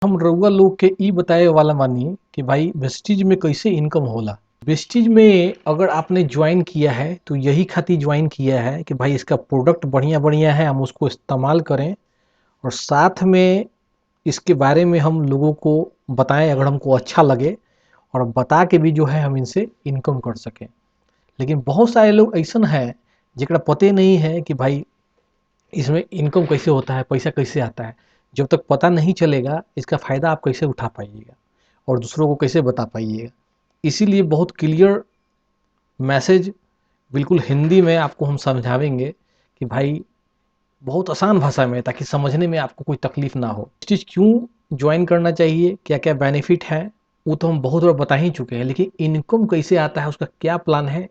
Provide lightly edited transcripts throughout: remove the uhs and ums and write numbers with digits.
हम रउआ लोग के ई बताए वाला मानी कि भाई वेस्टीज में कैसे इनकम होला। वेस्टीज में अगर आपने ज्वाइन किया है तो यही खातिर ज्वाइन किया है कि भाई इसका प्रोडक्ट बढ़िया बढ़िया है, हम उसको इस्तेमाल करें और साथ में इसके बारे में हम लोगों को बताएं अगर हमको अच्छा लगे, और बता के भी जो है हम इनसे इनकम कर सकें। लेकिन बहुत सारे लोग ऐसा है जरा पते नहीं है कि भाई इसमें इनकम कैसे होता है, पैसा कैसे आता है। जब तक पता नहीं चलेगा इसका फ़ायदा आप कैसे उठा पाइएगा और दूसरों को कैसे बता पाइएगा। इसीलिए बहुत क्लियर मैसेज बिल्कुल हिंदी में आपको हम समझावेंगे कि भाई बहुत आसान भाषा में, ताकि समझने में आपको कोई तकलीफ ना हो। चीज़ क्यों ज्वाइन करना चाहिए, क्या क्या बेनिफिट है, वो तो हम बहुत बार बता ही चुके हैं, लेकिन इनकम कैसे आता है उसका क्या प्लान है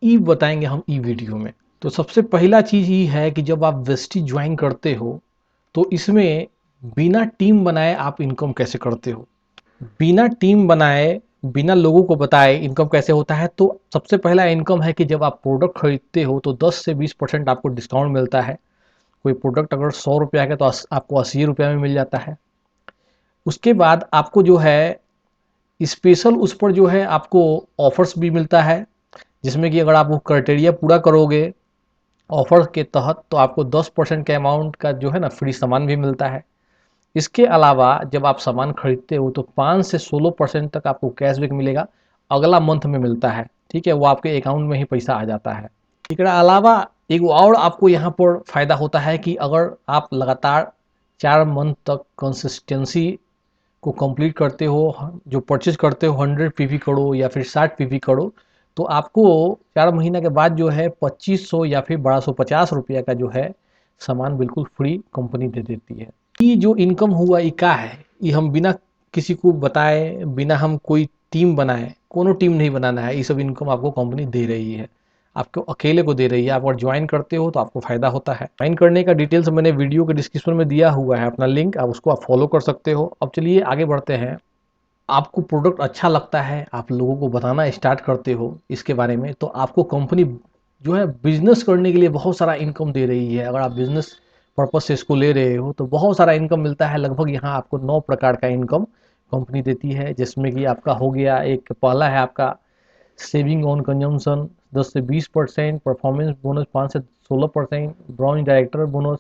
ये बताएंगे हम ई वीडियो में। तो सबसे पहला चीज़ ये है कि जब आप वेस्टी ज्वाइन करते हो तो इसमें बिना टीम बनाए आप इनकम कैसे करते हो। बिना टीम बनाए, बिना लोगों को बताए इनकम कैसे होता है। तो सबसे पहला इनकम है कि जब आप प्रोडक्ट खरीदते हो तो 10 से 20% आपको डिस्काउंट मिलता है। कोई प्रोडक्ट अगर 100 रुपया का तो आपको 80 रुपया में मिल जाता है। उसके बाद आपको जो है स्पेशल उस पर जो है आपको ऑफर्स भी मिलता है, जिसमें कि अगर आप वो क्राइटेरिया पूरा करोगे ऑफर के तहत तो आपको 10% के अमाउंट का जो है ना फ्री सामान भी मिलता है। इसके अलावा जब आप सामान खरीदते हो तो 5 से 16% तक आपको कैशबैक मिलेगा, अगला मंथ में मिलता है। ठीक है, वो आपके अकाउंट में ही पैसा आ जाता है। एकरा अलावा एक और आपको यहाँ पर फायदा होता है कि अगर आप लगातार 4 मंथ तक कंसिस्टेंसी को कंप्लीट करते हो, जो परचेज करते हो 100 पीवी करो या फिर 60 पीवी करो, तो आपको 4 महीना के बाद जो है 2500 या फिर 1250 रुपया का जो है सामान बिल्कुल फ्री कंपनी दे देती है। ये जो इनकम हुआ ये क्या है, ये हम बिना किसी को बताए, बिना हम कोई टीम बनाए, कोनो टीम नहीं बनाना है, ये सब इनकम आपको कंपनी दे रही है, आपको अकेले को दे रही है। आप अगर ज्वाइन करते हो तो आपको फायदा होता है। ज्वाइन करने का डिटेल्स मैंने वीडियो के डिस्क्रिप्शन में दिया हुआ है, अपना लिंक, आप उसको आप फॉलो कर सकते हो। अब चलिए आगे बढ़ते हैं। आपको प्रोडक्ट अच्छा लगता है, आप लोगों को बताना स्टार्ट करते हो इसके बारे में, तो आपको कंपनी जो है बिजनेस करने के लिए बहुत सारा इनकम दे रही है। अगर आप बिजनेस पर्पज से इसको ले रहे हो तो बहुत सारा इनकम मिलता है। लगभग यहाँ आपको 9 प्रकार का इनकम कंपनी देती है, जिसमें कि आपका हो गया, एक पहला है आपका सेविंग ऑन कंजम्पशन 10 से 20%, परफॉर्मेंस बोनस 5 से 16%, branch director bonus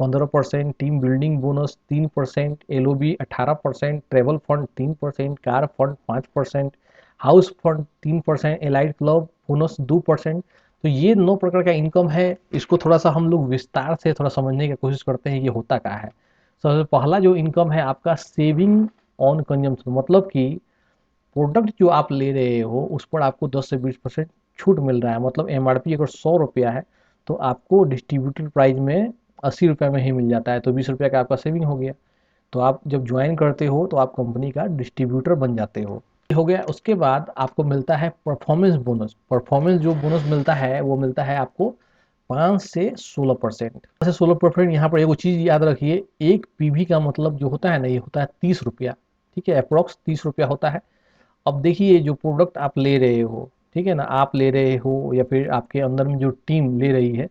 15%, team building bonus 3%, LOB 18%, travel fund 3%, car fund 5%, house fund 3%, allied club bonus 2%। तो ये 9 प्रकार का इनकम है। इसको थोड़ा सा हम लोग विस्तार से थोड़ा समझने की कोशिश करते हैं, ये होता क्या है। सबसे पहला जो इनकम है आपका सेविंग ऑन कंजम्पशन, मतलब कि प्रोडक्ट जो आप ले रहे हो उस पर आपको 10 से 20% छूट मिल रहा है। मतलब एमआरपी अगर 100 रुपया है तो आपको डिस्ट्रीब्यूटर प्राइस में 80 रुपये में ही मिल जाता है, तो 20 रुपया का आपका सेविंग हो गया। तो आप जब ज्वाइन करते हो तो आप कंपनी का डिस्ट्रीब्यूटर बन जाते हो। ये हो गया। उसके बाद आपको मिलता है परफॉर्मेंस बोनस। परफॉर्मेंस जो बोनस मिलता है वो मिलता है आपको 5 से 16%। 5 से 16%। यहाँ पर एक चीज़ याद रखिए, एक पीवी का मतलब जो होता है ना, ये होता है 30 रुपया। ठीक है, अप्रोक्स 30 रुपया होता है। अब देखिए जो प्रोडक्ट आप ले रहे हो, ठीक है ना, आप ले रहे हो या फिर आपके अंदर में जो टीम ले रही है,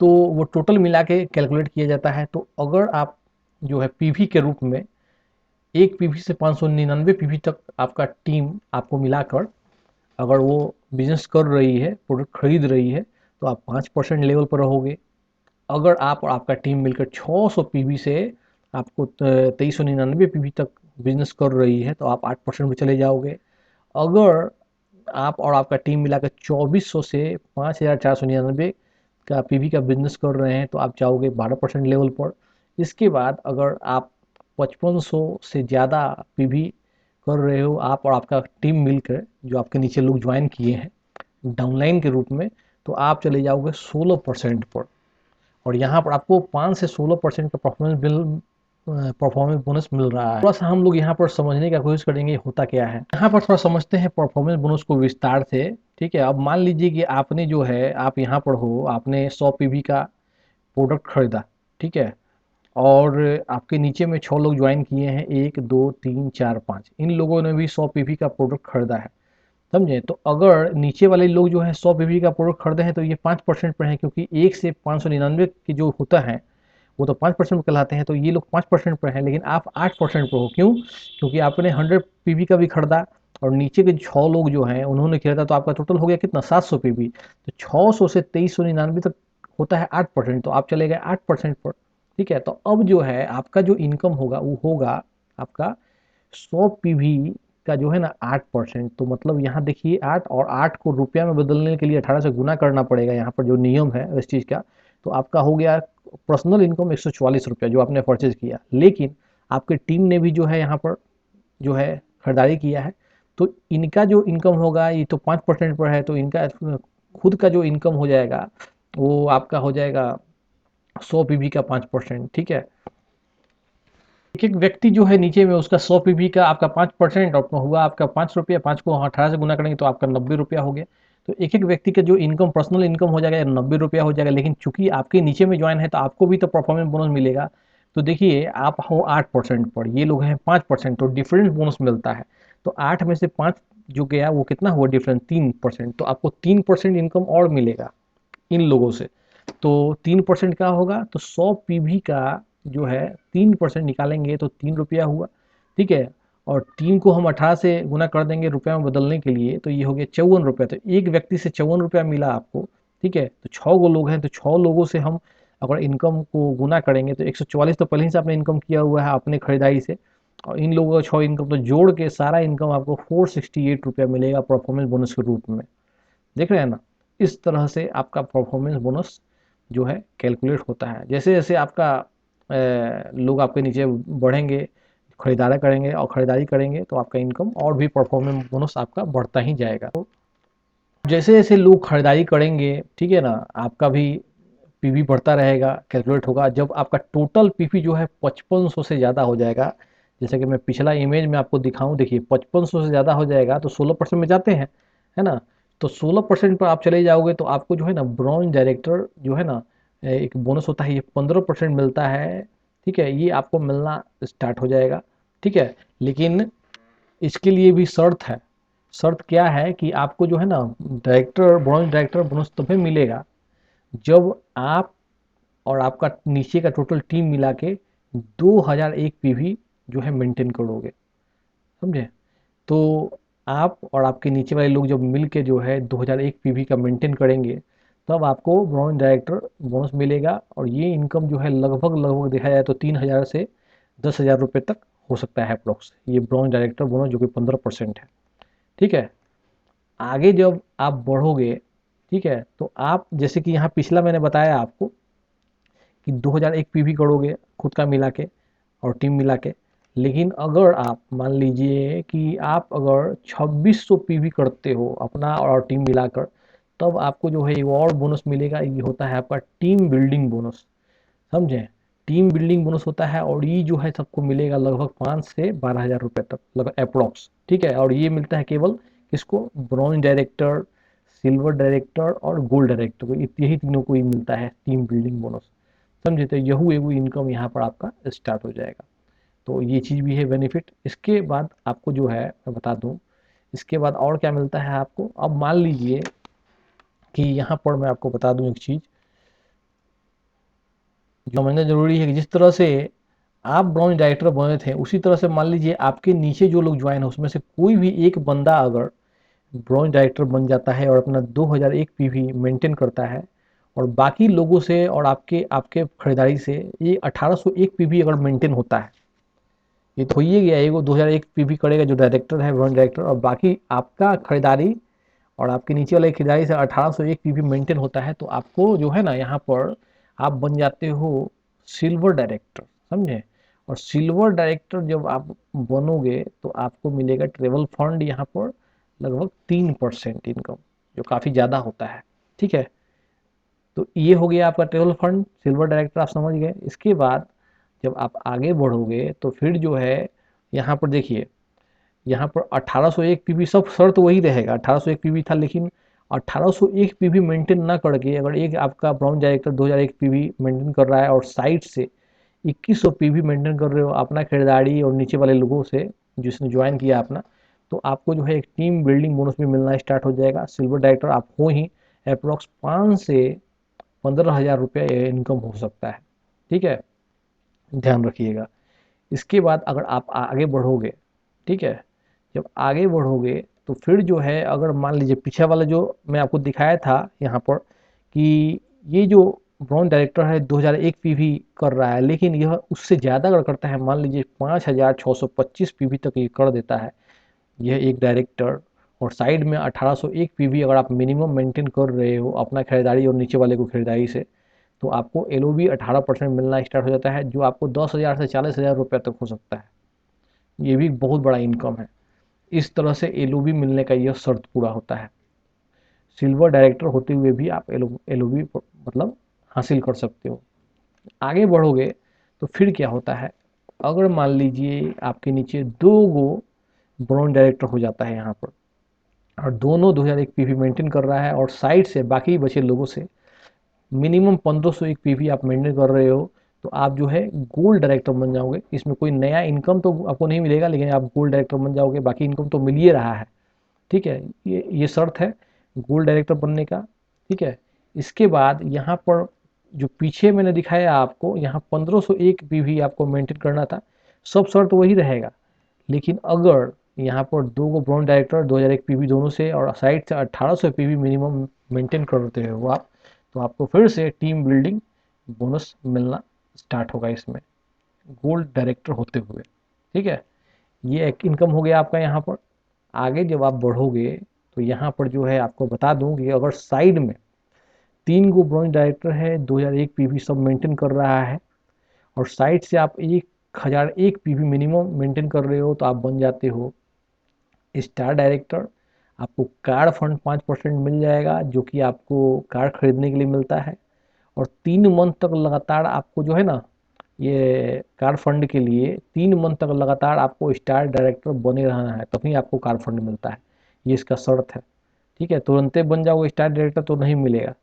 तो वो टोटल मिला के कैलकुलेट किया जाता है। तो अगर आप जो है पीवी के रूप में, एक पीवी से 599 पीवी तक आपका टीम आपको मिलाकर अगर वो बिजनेस कर रही है, प्रोडक्ट खरीद रही है, तो आप 5% लेवल पर रहोगे। अगर आप और आपका टीम मिलकर 600 पीवी से आपको 2399 पीवी तक बिजनेस कर रही है तो आप 8% में चले जाओगे। अगर आप और आपका टीम मिलाकर 2400 से 5499 का पीवी का बिजनेस कर रहे हैं तो आप जाओगे 12% लेवल पर। इसके बाद अगर आप 5500 से ज़्यादा पीवी कर रहे हो, आप और आपका टीम मिलकर, जो आपके नीचे लोग ज्वाइन किए हैं डाउनलाइन के रूप में, तो आप चले जाओगे 16% पर। और यहाँ पर आपको 5 से 16% का परफॉर्मेंस बोनस मिल रहा है। थोड़ा सा हम लोग यहाँ पर समझने का कोशिश करेंगे होता क्या है। यहाँ पर थोड़ा समझते हैं परफॉर्मेंस बोनस को विस्तार से। ठीक है, अब मान लीजिए कि आपने जो है, आप यहाँ पर हो, आपने 100 पीवी का प्रोडक्ट खरीदा। ठीक है, और आपके नीचे में 6 लोग ज्वाइन किए हैं, 1 2 3 4 5, इन लोगों ने भी 100 पीवी का प्रोडक्ट खरीदा है। समझे, तो अगर नीचे वाले लोग जो है 100 पीवी का प्रोडक्ट खरीदे हैं तो ये 5% पर है, क्योंकि 1 से 599 की जो होता है वो तो 5% कहलाते हैं, तो ये लोग 5% पर हैं, लेकिन आप 8% पर हो। क्यों? क्योंकि आपने 100 पीवी का भी खरीदा और नीचे के 6 लोग जो हैं उन्होंने खरीदा, तो आपका टोटल हो गया कितना, 700 पीवी। तो 600 से 2399 तक होता है 8%, तो आप चले गए 8% पर। ठीक है, तो अब जो है आपका जो इनकम होगा वो होगा आपका 100 पीवी का जो है ना 8%। तो मतलब यहाँ देखिए 8, और 8 को रुपया में बदलने के लिए 18 से गुना करना पड़ेगा, यहाँ पर जो नियम है इस चीज़ का। तो आपका हो गया पर्सनल इनकम 144 रुपया जो आपने परचेज किया। लेकिन आपके टीम ने भी जो है यहाँ पर जो है खरीदारी किया है, तो इनका जो इनकम होगा ये तो 5% पर है, तो इनका खुद का जो इनकम हो जाएगा वो आपका हो जाएगा 100 पीवी का 5%। ठीक है, एक एक व्यक्ति जो है नीचे में उसका 100 पीवी का आपका 5% और हुआ आपका 5 रुपया, 5 को 18 से गुना करेंगे तो आपका 90 रुपया हो गया। तो एक एक व्यक्ति का जो इनकम पर्सनल इनकम हो जाएगा 90 रुपया हो जाएगा। लेकिन चूंकि आपके नीचे में ज्वाइन है तो आपको भी तो परफॉर्मेंस बोनस मिलेगा। तो देखिए आप हो 8% पर, ये लोग हैं 5%, तो डिफरेंस बोनस मिलता है। तो 8 में से 5 जो गया वो कितना हुआ डिफरेंस, 3%। तो आपको 3% इनकम और मिलेगा इन लोगों से। तो 3% क्या होगा, तो 100 पीवी का जो है 3% निकालेंगे तो 3 रुपया हुआ। ठीक है, और 3 को हम 18 से गुना कर देंगे रुपया में बदलने के लिए, तो ये हो गया 54 रुपया। तो एक व्यक्ति से 54 रुपया मिला आपको। ठीक है, तो 6 गो लोग हैं, तो 6 लोगों से हम अगर इनकम को गुना करेंगे तो 144 तो पहले ही से आपने इनकम किया हुआ है अपने खरीदारी से, और इन लोगों का 6 इनकम तो जोड़ के सारा इनकम आपको 468 रुपया मिलेगा परफॉर्मेंस बोनस के रूप में। देख रहे हैं ना, इस तरह से आपका परफॉर्मेंस बोनस जो है कैलकुलेट होता है। जैसे जैसे आपका लोग आपके नीचे बढ़ेंगे, खरीदारी करेंगे और खरीदारी करेंगे, तो आपका इनकम और भी परफॉर्मेंस बोनस आपका बढ़ता ही जाएगा। तो जैसे जैसे लोग खरीदारी करेंगे, ठीक है ना, आपका भी पीवी बढ़ता रहेगा, कैलकुलेट होगा। जब आपका टोटल पीवी जो है 5500 से ज़्यादा हो जाएगा, जैसे कि मैं पिछला इमेज में आपको दिखाऊं, देखिए 5500 से ज़्यादा हो जाएगा तो 16% में जाते हैं, है ना। तो 16% पर आप चले जाओगे तो आपको जो है ना ब्रॉन्ज डायरेक्टर जो है ना एक बोनस होता है, ये 15% मिलता है। ठीक है, ये आपको मिलना स्टार्ट हो जाएगा। ठीक है, लेकिन इसके लिए भी शर्त है। शर्त क्या है कि आपको जो है ना डायरेक्टर, ब्रॉन्ज डायरेक्टर बोनस तभी मिलेगा जब आप और आपका नीचे का टोटल टीम मिला के 2001 पीवी जो है मेंटेन करोगे, समझे। तो आप और आपके नीचे वाले लोग जब मिल के जो है 2001 पीवी का मेंटेन करेंगे, तब आपको ब्रॉन्ज डायरेक्टर बोनस मिलेगा। और ये इनकम जो है लगभग लगभग देखा जाए तो 3000 से 10,000 रुपये तक हो सकता है अप्रोक्स, ये ब्रॉन्ज डायरेक्टर बोनस जो कि 15% है। ठीक है, आगे जब आप बढ़ोगे, ठीक है, तो आप जैसे कि यहाँ पिछला मैंने बताया आपको कि 2001 पीवी करोगे खुद का मिला के और टीम मिला के। लेकिन अगर आप मान लीजिए कि आप अगर 2600 पीवी करते हो अपना और टीम मिलाकर, तब आपको जो है एक और बोनस मिलेगा, ये होता है आपका टीम बिल्डिंग बोनस, समझे। टीम बिल्डिंग बोनस होता है और ये जो है सबको मिलेगा लगभग 5 से 12,000 रुपये तक लगभग अप्रोक्स। ठीक है, और ये मिलता है केवल किसको, ब्रॉन्ज डायरेक्टर, सिल्वर डायरेक्टर और गोल्ड डायरेक्टर को, यही तीनों को ही मिलता है टीम बिल्डिंग बोनस, समझे। तो यहू एगो इनकम यहाँ पर आपका स्टार्ट हो जाएगा। तो ये चीज़ भी है बेनिफिट। इसके बाद आपको जो है मैं बता दूं, इसके बाद और क्या मिलता है आपको। अब मान लीजिए कि यहाँ पर मैं आपको बता दूं एक चीज़ जो समझना जरूरी है, कि जिस तरह से आप ब्राउन डायरेक्टर बने थे, उसी तरह से मान लीजिए आपके नीचे जो लोग ज्वाइन है उसमें से कोई भी एक बंदा अगर ब्राउन डायरेक्टर बन जाता है और अपना 2001 पीवी मेंटेन करता है, और बाकी लोगों से और आपके आपके खरीदारी से ये 1801 पीवी अगर मेंटेन होता है, ये तो ही गया एगो 2001 पीवी करेगा जो डायरेक्टर है ब्राउन डायरेक्टर, और बाकी आपका खरीदारी और आपके नीचे वाले खरीदारी से 1801 पीवी मेंटेन होता है, तो आपको जो है ना यहाँ पर आप बन जाते हो सिल्वर डायरेक्टर, समझे। और सिल्वर डायरेक्टर जब आप बनोगे तो आपको मिलेगा ट्रेवल फंड यहाँ पर लगभग 3% इनकम, जो काफ़ी ज़्यादा होता है। ठीक है, तो ये हो गया आपका ट्रेवल फंड, सिल्वर डायरेक्टर आप समझ गए। इसके बाद जब आप आगे बढ़ोगे तो फिर जो है यहाँ पर देखिए, यहाँ पर 1801 पीवी सब शर्त वही रहेगा, 1801 पीवी था, लेकिन 1801 पीवी मेंटेन ना करके अगर एक आपका ब्राउन डायरेक्टर 2001 पीवी मेंटेन कर रहा है और साइड से 2100 पीवी मेंटेन कर रहे हो अपना खरीदारी और नीचे वाले लोगों से जिसने ज्वाइन किया अपना, तो आपको जो है एक टीम बिल्डिंग बोनस भी मिलना स्टार्ट हो जाएगा। सिल्वर डायरेक्टर आप हो ही, अप्रोक्स 5 से 15,000 रुपया इनकम हो सकता है। ठीक है, ध्यान रखिएगा। इसके बाद अगर आप आगे बढ़ोगे, ठीक है, जब आगे बढ़ोगे तो फिर जो है, अगर मान लीजिए पीछे वाला जो मैं आपको दिखाया था यहाँ पर कि ये जो ब्रॉन्ज डायरेक्टर है 2001 पीवी कर रहा है, लेकिन यह उससे ज़्यादा अगर करता है, मान लीजिए 5625 पीवी तक ये कर देता है यह एक डायरेक्टर, और साइड में 1801 पीवी अगर आप मिनिमम मेंटेन कर रहे हो अपना खरीदारी और नीचे वाले को खरीदारी से, तो आपको एलओवी 18% मिलना स्टार्ट हो जाता है, जो आपको 10,000 से 40,000 रुपये तक हो सकता है। ये भी बहुत बड़ा इनकम है। इस तरह से एलओवी मिलने का यह शर्त पूरा होता है। सिल्वर डायरेक्टर होते हुए भी आप एलओवी मतलब हासिल कर सकते हो। आगे बढ़ोगे तो फिर क्या होता है, अगर मान लीजिए आपके नीचे 2 गो ब्रॉन्ज डायरेक्टर हो जाता है यहाँ पर, और दोनों 2001 पीवी मेंटेन कर रहा है, और साइड से बाकी बचे लोगों से मिनिमम 1501 पीवी आप मेंटेन कर रहे हो, तो आप जो है गोल्ड डायरेक्टर बन जाओगे। इसमें कोई नया इनकम तो आपको नहीं मिलेगा, लेकिन आप गोल्ड डायरेक्टर बन जाओगे, बाकी इनकम तो मिल ही रहा है। ठीक है, ये शर्त है गोल्ड डायरेक्टर बनने का। ठीक है, इसके बाद यहाँ पर जो पीछे मैंने दिखाया आपको, यहाँ 1501 पीवी आपको मेंटेन करना था, सब शर्त वही रहेगा। लेकिन अगर यहाँ पर 2 गो ब्रॉन्ज डायरेक्टर 2001 पीवी दोनों से और साइड से 1800 पीवी मिनिमम मेंटेन करते हो आप, तो आपको फिर से टीम बिल्डिंग बोनस मिलना स्टार्ट होगा इसमें, गोल्ड डायरेक्टर होते हुए। ठीक है, ये एक इनकम हो गया आपका यहाँ पर। आगे जब आप बढ़ोगे तो यहाँ पर जो है आपको बता दूं कि अगर साइड में 3 गो ब्रॉन्ज डायरेक्टर है 2001 पीवी सब मेंटेन कर रहा है, और साइड से आप 1001 पीवी मिनिमम मेंटेन कर रहे हो, तो आप बन जाते हो स्टार डायरेक्टर। आपको कार फंड 5% मिल जाएगा, जो कि आपको कार खरीदने के लिए मिलता है, और 3 मंथ तक लगातार आपको जो है ना, ये कार फंड के लिए 3 मंथ तक लगातार आपको स्टार डायरेक्टर बने रहना है, तभी आपको कार फंड मिलता है। ये इसका शर्त है। ठीक है, तुरंते बन जाओगे स्टार डायरेक्टर तो नहीं मिलेगा,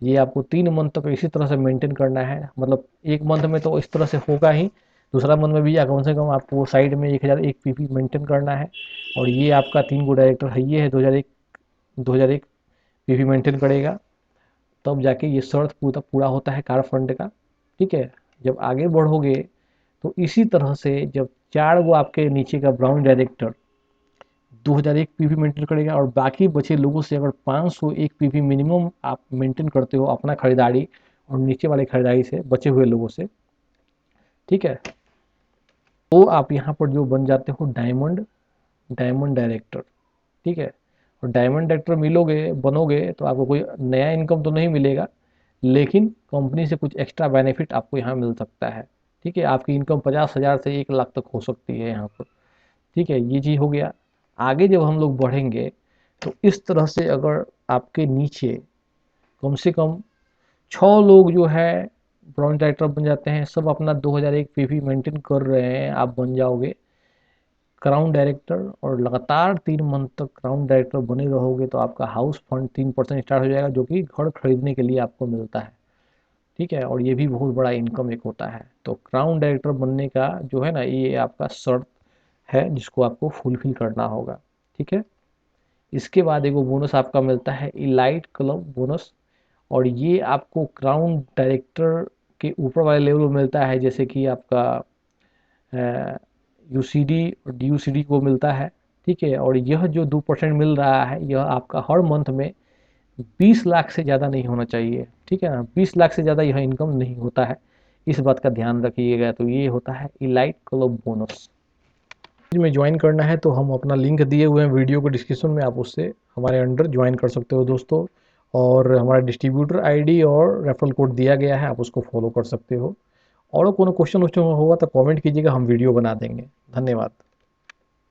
ये आपको 3 मंथ तक इसी तरह से मेंटेन करना है। मतलब एक मंथ में तो इस तरह से होगा ही, दूसरा मंथ में भी कम से कम आपको साइड में 1001 पीपी मेंटेन करना है, और ये आपका 3 गो डायरेक्टर है, ये है 2001 पीपी मेंटेन करेगा, तब जाके ये शर्त पूरा पूरा होता है कार फंड का। ठीक है, जब आगे बढ़ोगे तो इसी तरह से जब 4 गो आपके नीचे का ब्राउन डायरेक्टर 2001 पीवी मेंटेन करेगा, और बाकी बचे लोगों से अगर 501 पीवी मिनिमम आप मेंटेन करते हो अपना खरीदारी और नीचे वाले खरीदारी से बचे हुए लोगों से, ठीक है, तो आप यहाँ पर जो बन जाते हो डायमंड डायमंड डायरेक्टर। ठीक है, और डायमंड डायरेक्टर मिलोगे बनोगे तो आपको कोई नया इनकम तो नहीं मिलेगा, लेकिन कंपनी से कुछ एक्स्ट्रा बेनिफिट आपको यहाँ मिल सकता है। ठीक है, आपकी इनकम 50,000 से 1 लाख तक हो सकती है यहाँ पर। ठीक है, ये चीज़ हो गया। आगे जब हम लोग बढ़ेंगे तो इस तरह से अगर आपके नीचे कम से कम 6 लोग जो है ब्रॉन्ज डायरेक्टर बन जाते हैं, सब अपना 2001 पीवी मेंटेन कर रहे हैं, आप बन जाओगे क्राउन डायरेक्टर, और लगातार 3 मंथ तक क्राउन डायरेक्टर बने रहोगे, तो आपका हाउस फंड 3% स्टार्ट हो जाएगा, जो कि घर खरीदने के लिए आपको मिलता है। ठीक है, और ये भी बहुत बड़ा इनकम एक होता है। तो क्राउन डायरेक्टर बनने का जो है ना, ये आपका शर्त है जिसको आपको फुलफिल करना होगा। ठीक है, इसके बाद एगो बोनस आपका मिलता है इलाइट क्लब बोनस, और ये आपको क्राउन डायरेक्टर के ऊपर वाले लेवल में मिलता है, जैसे कि आपका यूसीडी और डीयूसीडी को मिलता है। ठीक है, और यह जो 2% मिल रहा है, यह आपका हर मंथ में 20 लाख से ज़्यादा नहीं होना चाहिए। ठीक है ना, 20 लाख से ज़्यादा यह इनकम नहीं होता है, इस बात का ध्यान रखिएगा। तो ये होता है इलाइट क्लब बोनस। में ज्वाइन करना है तो हम अपना लिंक दिए हुए हैं वीडियो को डिस्क्रिप्शन में, आप उससे हमारे अंडर ज्वाइन कर सकते हो दोस्तों, और हमारा डिस्ट्रीब्यूटर आईडी और रेफरल कोड दिया गया है, आप उसको फॉलो कर सकते हो। और कोनो क्वेश्चन वोश्चन होगा तो कमेंट कीजिएगा, हम वीडियो बना देंगे। धन्यवाद।